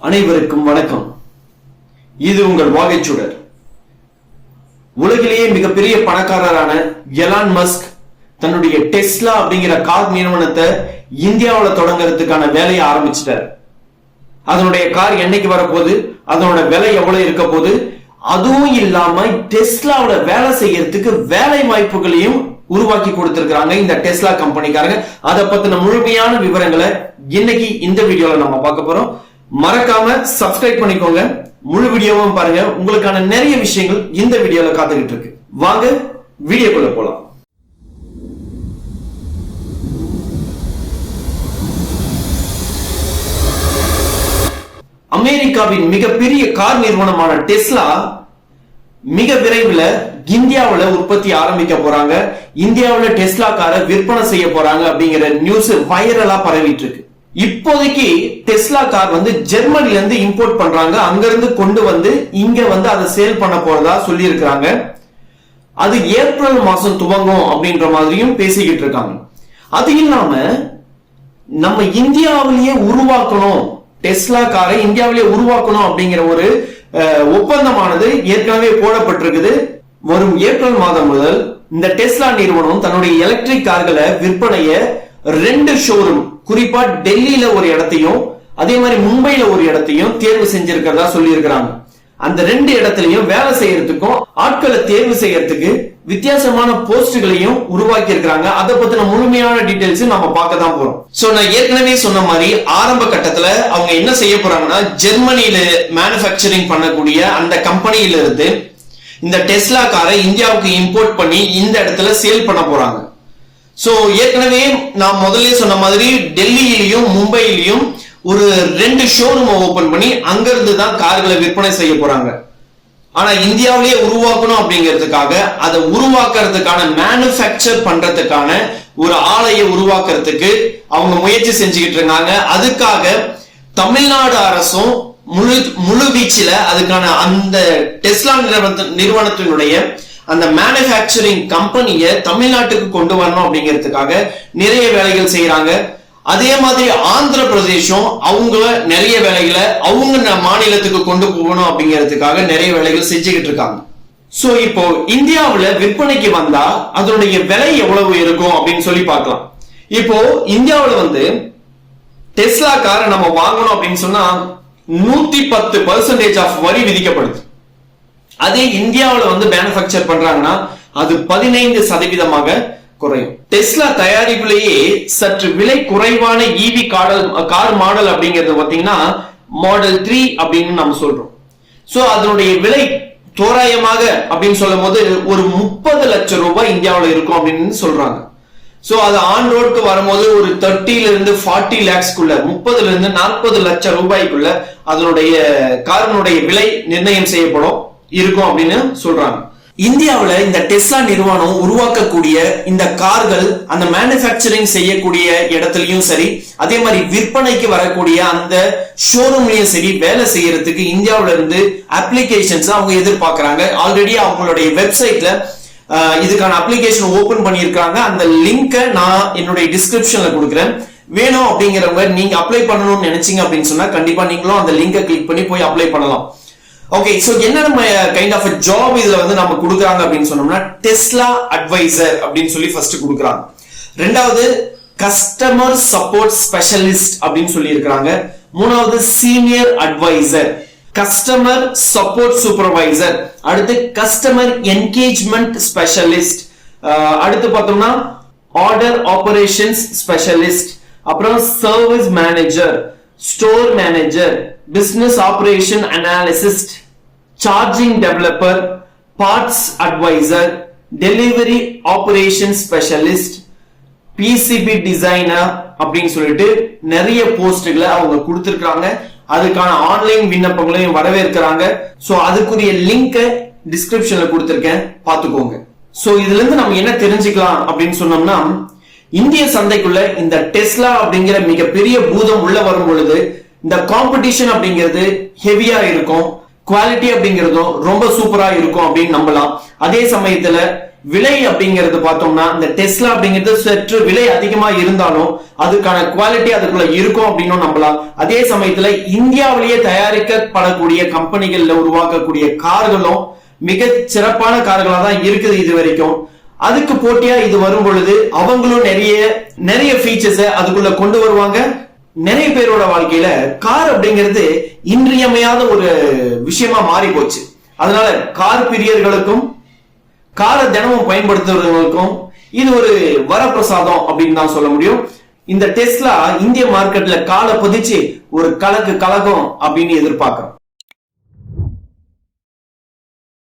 அனைவருக்கும் வணக்கம். இது உங்கள் வாகைச்சுடர். உலகிலேயே மிகப்பெரிய பணக்காரரான எலான் மஸ்க் தன்னுடைய டெஸ்லா அப்படிங்கிற கார் நிறுவனத்தை இந்தியாவில் தொடங்குறதுக்கான வேலையை ஆரம்பிச்சிட்டார். அதனுடைய கார் என்னைக்கு வரப்போகுது, அதனோட விலை எவ்வளவு இருக்க போகுது, அதுவும் இல்லாம டெஸ்லாவோட வேலை செய்யறதுக்கு வேலை வாய்ப்புகளையும் உருவாக்கி கொடுத்திருக்காங்க இந்த டெஸ்லா கம்பெனிக்காரங்க. அதை பத்தின முழுமையான விவரங்களை இன்னைக்கு இந்த வீடியோல நம்ம பார்க்க போறோம். மறக்காம சப்ஸ்கிரைப் பண்ணிக்கோங்க, முழு வீடியோவும் பாருங்க. உங்களுக்கான நிறைய விஷயங்கள் இந்த வீடியோல காத்துக்கிட்டு இருக்கு. வாங்க வீடியோக்குள்ள போலாம். அமெரிக்காவின் மிகப்பெரிய கார் நிறுவனமான டெஸ்லா மிக விரைவில் இந்தியாவில் உற்பத்தி ஆரம்பிக்க போறாங்க. இந்தியாவில் டெஸ்லா காரை விற்பனை செய்ய போறாங்க அப்படிங்கிற நியூஸ் வைரலா பரவிட்டு இருக்கு. இப்போதைக்கு டெஸ்லா கார் ஜெர்மனில இருந்து இம்போர்ட் பண்றாங்க. அங்கிருந்து கொண்டு இங்க அதை சேல் பண்ண போறதா சொல்லி இருக்கிறாங்க. அது ஏப்ரல் மாசம் துவங்கும் அப்படின்ற மாதிரியும் பேசிக்கிட்டு இருக்காங்க. அது இல்லாம நம்ம இந்தியாவிலேயே உருவாக்கணும், டெஸ்லா காரை இந்தியாவிலேயே உருவாக்கணும் அப்படிங்கிற ஒரு ஒப்பந்தமானது ஏற்கனவே போடப்பட்டிருக்குது. வரும் ஏப்ரல் மாதம் முதல் இந்த டெஸ்லா நிறுவனம் தன்னுடைய எலக்ட்ரிக் கார்களை விற்பனைய 2 ஷோரூம், குறிப்பா டெல்லியில ஒரு இடத்தையும் அதே மாதிரி மும்பையில ஒரு இடத்தையும் தேர்வு செஞ்சிருக்கிறதா சொல்லி இருக்கிறாங்க. அந்த 2 இடத்துலயும் வேலை செய்யறதுக்கும் ஆட்களை தேர்வு செய்யறதுக்கு வித்தியாசமான போஸ்ட்களையும் உருவாக்கி இருக்கிறாங்க. அதை பத்தின முழுமையான டீடைல்ஸ் நம்ம பார்க்க தான் போறோம். சோ நான் ஏற்கனவே சொன்ன மாதிரி ஆரம்ப கட்டத்துல அவங்க என்ன செய்ய போறாங்கன்னா, ஜெர்மனியில மேனுபேக்சரிங் பண்ணக்கூடிய அந்த கம்பெனியில இருந்து இந்த டெஸ்லா காரை இந்தியாவுக்கு இம்போர்ட் பண்ணி இந்த இடத்துல சேல் பண்ண போறாங்க. சோ ஏற்கனவே நான் முதல்ல சொன்ன மாதிரி டெல்லியிலையும் மும்பையிலையும் ஒரு 2 ஷோரூம் ஓபன் பண்ணி அங்கிருந்து தான் கார்களை விற்பனை செய்ய போறாங்க. ஆனா இந்தியாவிலேயே உருவாக்கணும் அப்படிங்கிறதுக்காக அதை உருவாக்குறதுக்கான மேனுபேக்சர் பண்றதுக்கான ஒரு ஆலையை உருவாக்குறதுக்கு அவங்க முயற்சி செஞ்சுக்கிட்டு இருக்காங்க. அதுக்காக தமிழ்நாடு அரசும் முழு வீச்சில அதுக்கான அந்த டெஸ்லா நிறுவனத்தினுடைய அந்த மேனுபேக்சரிங் கம்பெனியை தமிழ்நாட்டுக்கு கொண்டு வரணும் அப்படிங்கிறதுக்காக நிறைய வேலைகள் செய்யறாங்க. அதே மாதிரி ஆந்திர பிரதேசம் அவங்க நிறைய வேலைகளை அவங்க மாநிலத்துக்கு கொண்டு போகணும் அப்படிங்கிறதுக்காக நிறைய வேலைகள் செஞ்சுக்கிட்டு இருக்காங்க. சோ இப்போ இந்தியாவுல விற்பனைக்கு வந்தா அதனுடைய விலை எவ்வளவு இருக்கும் அப்படின்னு சொல்லி பார்க்கலாம். இப்போ இந்தியாவுல டெஸ்லா காரை நம்ம வாங்கணும் அப்படின்னு சொன்னா 110% ஆஃப் வரி விதிக்கப்படுது. அதே இந்தியாவில் மேனுபேக்சர் பண்றாங்கன்னா அது 15% குறையும். டெஸ்லா தயாரிப்புலேயே சற்று விலை குறைவான ஈவி கார் மாடல் அப்படிங்கிறது பாத்தீங்கன்னா மாடல் 3 அப்படின்னு நம்ம சொல்றோம். சோ அதனுடைய விலை தோராயமாக அப்படின்னு சொல்லும் போது ஒரு 30 லட்சம் ரூபாய் இந்தியாவில் இருக்கும் அப்படின்னு சொல்றாங்க. சோ அது ஆன் ரோடுக்கு வரும்போது ஒரு 30 இருந்து 40 லேக்ஸ்க்குள்ள, 30 இருந்து 40 லட்சம் ரூபாய்க்குள்ள அதனுடைய காரினுடைய விலை நிர்ணயம் செய்யப்படும் இருக்கும் அப்படின்னு சொல்றாங்க. இந்தியாவில் இந்த டெஸ்லா நிறுவனம் உருவாக்கக்கூடிய இந்த கார்கள் அந்த மேனுபேக்சரிங் செய்யக்கூடிய இடத்துலயும் சரி, அதே மாதிரி விற்பனைக்கு வரக்கூடிய அந்த ஷோரூம்லயும் சரி வேலை செய்யறதுக்கு இந்தியாவில இருந்து அப்ளிகேஷன்ஸ் அவங்க எதிர்பார்க்கறாங்க. ஆல்ரெடி அவங்களுடைய வெப்சைட்ல இதுக்கான அப்ளிகேஷன் ஓபன் பண்ணியிருக்காங்க. அந்த லிங்கை நான் என்னுடைய டிஸ்கிரிப்ஷன்ல கொடுக்குறேன். வேணும் அப்படிங்கிறவங்க நீங்க அப்ளை பண்ணணும்னு நினைச்சீங்க அப்படின்னு சொன்னா கண்டிப்பா நீங்களும் அந்த லிங்கை கிளிக் பண்ணி போய் அப்ளை பண்ணலாம். ஓகே, சோ என்ன நம்ம கைண்ட் ஆஃப் ஜாப் இதுல நம்ம கொடுக்குறாங்க அப்படின்னு சொன்னோம்னா, டெஸ்லா அட்வைசர் அப்படின்னு சொல்லி ஃபர்ஸ்ட் கொடுக்குறாங்க. ரெண்டாவது கஸ்டமர் சப்போர்ட் ஸ்பெஷலிஸ்ட் அப்படின்னு சொல்லி இருக்கிறாங்க. மூணாவது senior advisor, customer support supervisor, அடுத்து கஸ்டமர் என்கேஜ்மெண்ட் ஸ்பெஷலிஸ்ட், அடுத்து பார்த்தோம்னா ஆர்டர் ஆபரேஷன்ஸ் ஸ்பெஷலிஸ்ட், அப்புறம் service manager, store manager, business operation analyst, charging developer, parts advisor, delivery operation specialist, PCB designer அப்படின்னு சொல்லிட்டு நிறைய போஸ்ட்களை அவங்க கொடுத்திருக்காங்க. அதுக்கான ஆன்லைன் விண்ணப்பங்களையும் வரவேற்கிறாங்க. சோ அதுக்குரிய லிங்கை டிஸ்கிரிப்ஷன்ல கொடுத்திருக்கேன், பாத்துக்கோங்க. சோ இதுல இருந்து நம்ம என்ன தெரிஞ்சுக்கலாம் அப்படின்னு சொன்னோம்னா, இந்திய சந்தைக்குள்ள இந்த டெஸ்லா அப்படிங்கிற மிகப்பெரிய பூதம் உள்ள வரும் பொழுது இந்த காம்படிஷன் அப்படிங்கிறது ஹெவியா இருக்கும், குவாலிட்டி அப்படிங்கிறதும் ரொம்ப சூப்பரா இருக்கும் அப்படின்னு நம்பலாம். அதே சமயத்துல விலை அப்படிங்கிறது பார்த்தோம்னா இந்த டெஸ்லா அப்படிங்கிறது சற்று விலை அதிகமா இருந்தாலும் அதுக்கான குவாலிட்டி அதுக்குள்ள இருக்கும் அப்படின்னு நம்பலாம். அதே சமயத்துல இந்தியாவிலேயே தயாரிக்கப்படக்கூடிய கம்பெனிகள்ல உருவாக்கக்கூடிய கார்களும் மிக சிறப்பான கார்களா தான் இருக்குது இது வரைக்கும். அதுக்கு போட்டியா இது வரும் பொழுது அவங்களும் நிறைய ஃபீச்சர்ஸ் அதுக்குள்ள கொண்டு வருவாங்க. நிறைய பேரோட வாழ்க்கையில கார் அப்படிங்கிறது இன்றியமையாத ஒரு விஷயமா மாறி போச்சு. அதனால கார் பிரியர்களுக்கும் காரை தினமும் பயன்படுத்துறவங்களுக்கும் இது ஒரு வரப்பிரசாதம் அப்படின்னு தான் சொல்ல முடியும். இந்த டெஸ்லா இந்திய மார்க்கெட்ல காலை பதிச்சு ஒரு கலக்கும் அப்படின்னு எதிர்பார்க்கிறோம்.